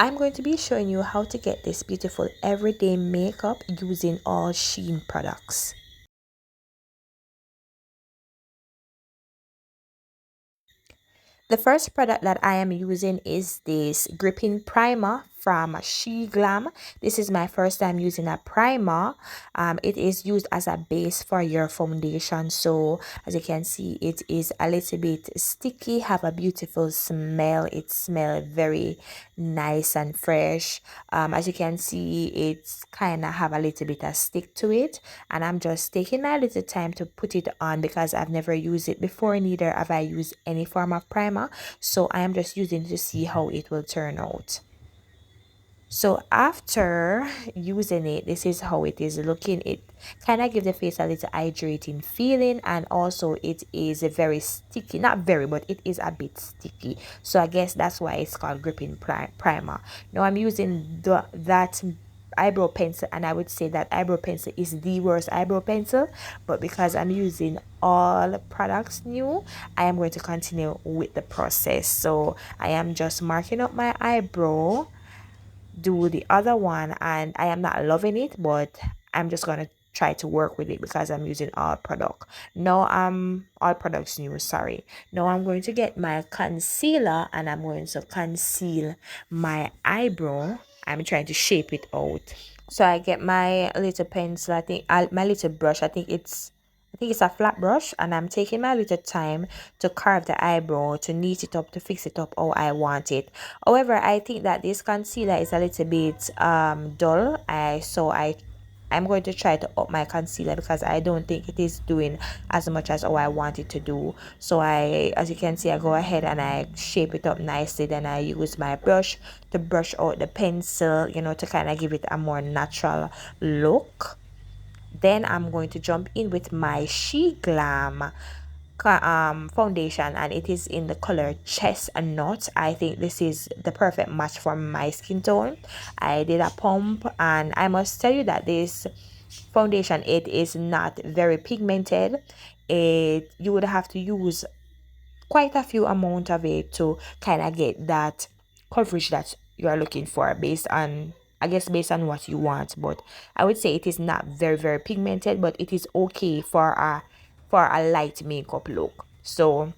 I'm going to be showing you how to get this beautiful everyday makeup using all Shein products. The first product that I am using is this gripping primer from Sheglam. This is my first time using a primer. It is used as a base for your foundation. So as you can see, it is a little bit sticky, have a beautiful smell. It smells very nice and fresh. As you can see, it's kind of have a little bit of stick to it, and I'm just taking my little time to put it on because I've never used it before, neither have I used any form of primer, so I am just using it to see how it will turn out. So after using it, this is how it is looking. It kind of gives the face a little hydrating feeling, and also it is a very sticky, not very, but it is a bit sticky. So I guess that's why it's called gripping primer. Now I'm using that eyebrow pencil, and I would say that eyebrow pencil is the worst eyebrow pencil, but because I'm using all products new, I am going to continue with the process. So I am just marking up my eyebrow, do the other one, and I am not loving it, but I'm just gonna try to work with it because I'm using all product. Now all products new, sorry. Now I'm going to get my concealer and I'm going to conceal my eyebrow. I'm trying to shape it out. So I get my little pencil, I think my little brush, I think it's a flat brush, and I'm taking my little time to carve the eyebrow, to neat it up, to fix it up how I want it. However, I think that this concealer is a little bit dull. I'm going to try to up my concealer because I don't think it is doing as much as how I want it to do. So as you can see, I go ahead and I shape it up nicely. Then I use my brush to brush out the pencil, to kind of give it a more natural look. Then I'm going to jump in with my Sheglam foundation, and it is in the color Chestnut. I think this is the perfect match for my skin tone. I did a pump, and I must tell you that this foundation, it is not very pigmented. You would have to use quite a few amount of it to kind of get that coverage that you are looking for, based on, I guess, based on what you want. But I would say it is not very pigmented, but it is okay for a light makeup look, so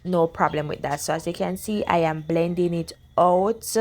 no problem with that. So as you can see, I am blending it out,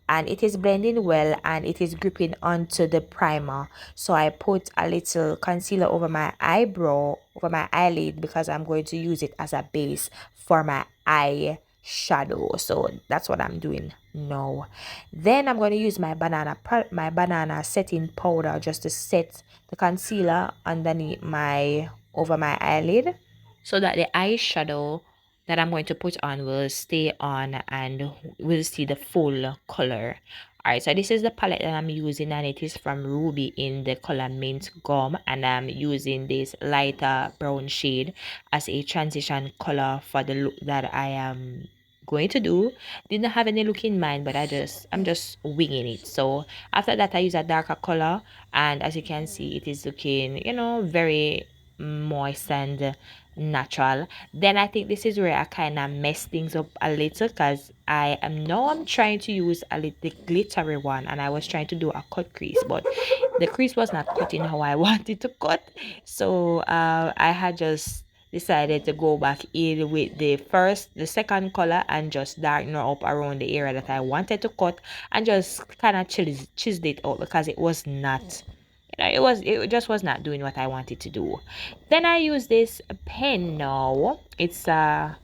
and it is blending well, and it is gripping onto the primer. So I put a little concealer over my eyebrow, over my eyelid, because I'm going to use it as a base for my eye shadow. So that's what I'm doing now. Then I'm going to use my banana setting powder just to set the concealer underneath my over my eyelid, so that the eyeshadow that I'm going to put on will stay on and we'll see the full color. Alright, so this is the palette that I'm using, and it is from Ruby in the color Mint Gum, and I'm using this lighter brown shade as a transition color for the look that I am going to do. Didn't have any look in mind, but I'm just winging it. So after that, I use a darker color, and as you can see, it is looking, very moist and natural. Then I think this is where I kind of mess things up a little, because I'm trying to use a little glittery one, and I was trying to do a cut crease, but the crease was not cutting how I wanted to cut. So I had just decided to go back in with the second color and just darken up around the area that I wanted to cut, and just kind of chiseled it out, because it was not, it just was not doing what I wanted to do. Then I use this pen now. It's a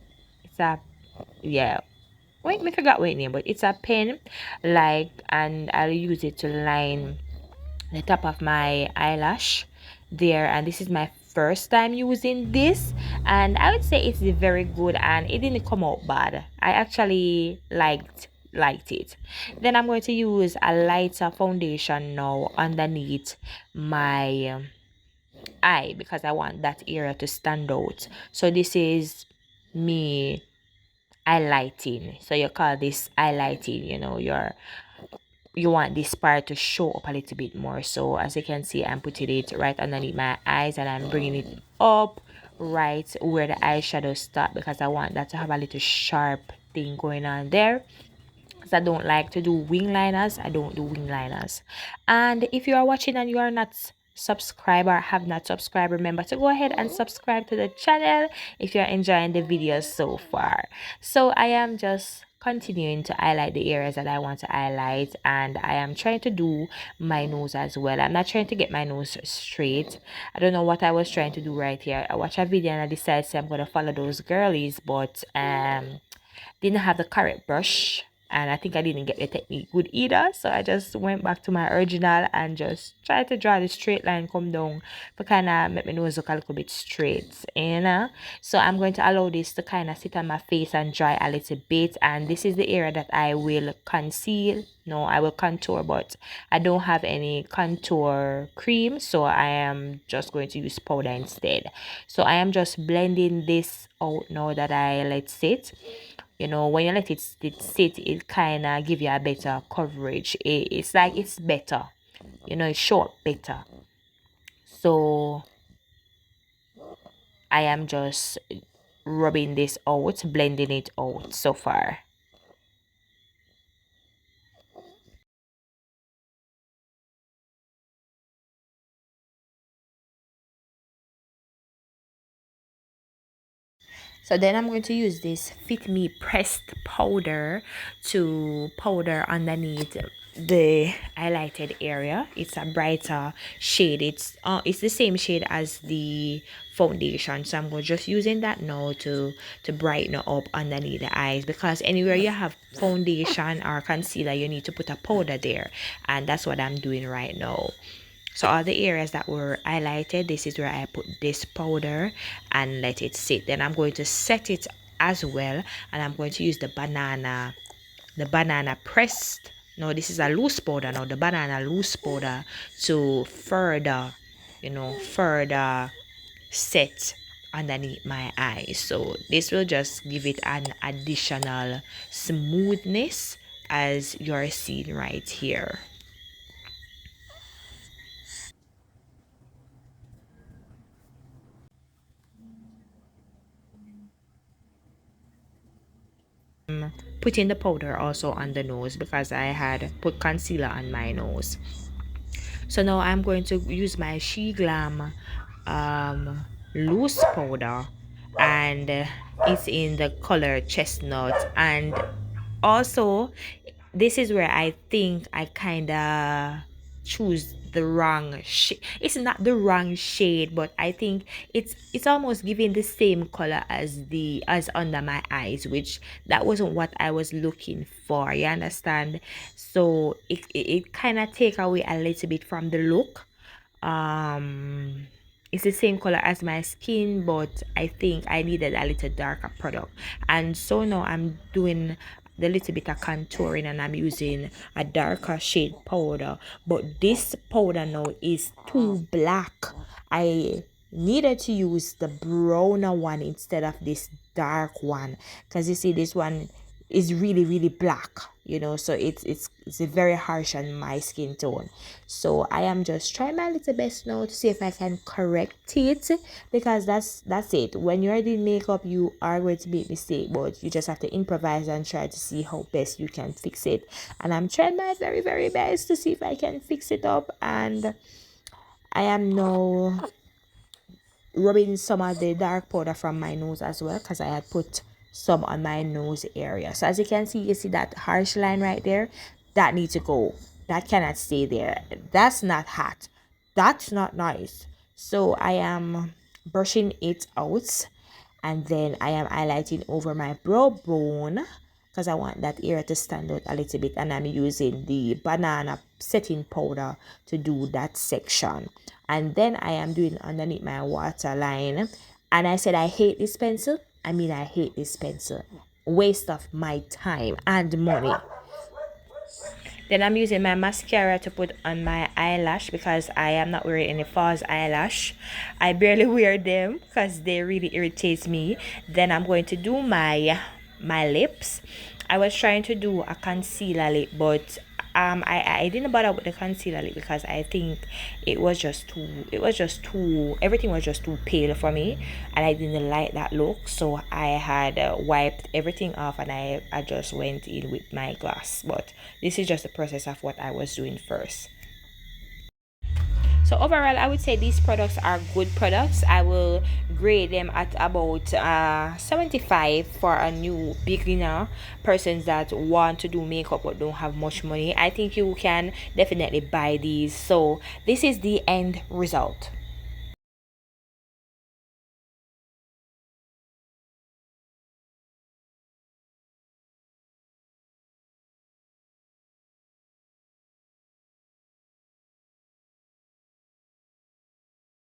yeah. Wait, I forgot what name, but it's a pen, and I'll use it to line the top of my eyelash there. And this is my first time using this, and I would say it's very good, and it didn't come out bad. I actually liked it. Then I'm going to use a lighter foundation now underneath my eye, because I want that area to stand out. So this is me highlighting. So you call this highlighting, you want this part to show up a little bit more. So as you can see, I'm putting it right underneath my eyes, and I'm bringing it up right where the eyeshadow start, because I want that to have a little sharp thing going on there. because I don't like to do wing liners. I don't do wing liners. And if you are watching and you are not subscribed or have not subscribed, remember to go ahead and subscribe to the channel if you're enjoying the videos so far. So I am just continuing to highlight the areas that I want to highlight, and I am trying to do my nose as well. I'm not trying to get my nose straight. I don't know what I was trying to do right here. I watched a video and I decided I'm going to follow those girlies, but didn't have the correct brush, and I think I didn't get the technique good either, so I just went back to my original and just tried to draw the straight line come down to kind of make my nose look a little bit straight, you know. So I'm going to allow this to kind of sit on my face and dry a little bit, and this is the area that I will conceal. No, I will contour, but I don't have any contour cream, so I am just going to use powder instead. So I am just blending this out now that I let sit. You know, when you let it sit, it kind of give you a better coverage. It's like it's better, you know, it's short better. So I am just rubbing this out, blending it out so far. So then I'm going to use this Fit Me pressed powder to powder underneath the highlighted area. It's a brighter shade. It's the same shade as the foundation. So I'm going just using that now to brighten up underneath the eyes, because anywhere you have foundation or concealer, you need to put a powder there, and that's what I'm doing right now. So all the areas that were highlighted, this is where I put this powder and let it sit. Then I'm going to set it as well, and I'm going to use the banana pressed. No, this is a loose powder now, the banana loose powder, to further, you know, further set underneath my eyes. So this will just give it an additional smoothness, as you're seeing right here. Putting the powder also on the nose, because I had put concealer on my nose. So now I'm going to use my Sheglam loose powder, and it's in the color chestnut. And also, this is where I think I kind of choose the wrong shade. It's not the wrong shade, but I think it's almost giving the same color as under my eyes, which that wasn't what I was looking for, you understand. So it kind of take away a little bit from the look. It's the same color as my skin, but I think I needed a little darker product, and so now I'm doing the little bit of contouring, and I'm using a darker shade powder. But this powder now is too black. I needed to use the browner one instead of this dark one, because you see this one is really black, you know, so it's a very harsh on my skin tone. So I am just trying my little best now to see if I can correct it, because that's it. When you're doing makeup, you are going to make mistake, but you just have to improvise and try to see how best you can fix it. And I'm trying my very best to see if I can fix it up. And I am now rubbing some of the dark powder from my nose as well, because I had put some on my nose area. So as you can see, you see that harsh line right there, that needs to go. That cannot stay there. That's not hot. That's not nice. So I am brushing it out, and then I am highlighting over my brow bone, because I want that area to stand out a little bit, and I'm using the banana setting powder to do that section. And then I am doing underneath my waterline. And I said I hate this pencil. I mean, I hate this pencil. Waste of my time and money. Then I'm using my mascara to put on my eyelash, because I am not wearing any false eyelash. I barely wear them because they really irritate me. Then I'm going to do my lips. I was trying to do a concealer lip, but I didn't bother with the concealer lip because I think everything was just too pale for me, and I didn't like that look. So I had wiped everything off, and I just went in with my gloss. But this is just the process of what I was doing first. So overall, I would say these products are good products. I will grade them at about 75 for a new beginner, persons that want to do makeup but don't have much money. I think you can definitely buy these. So this is the end result.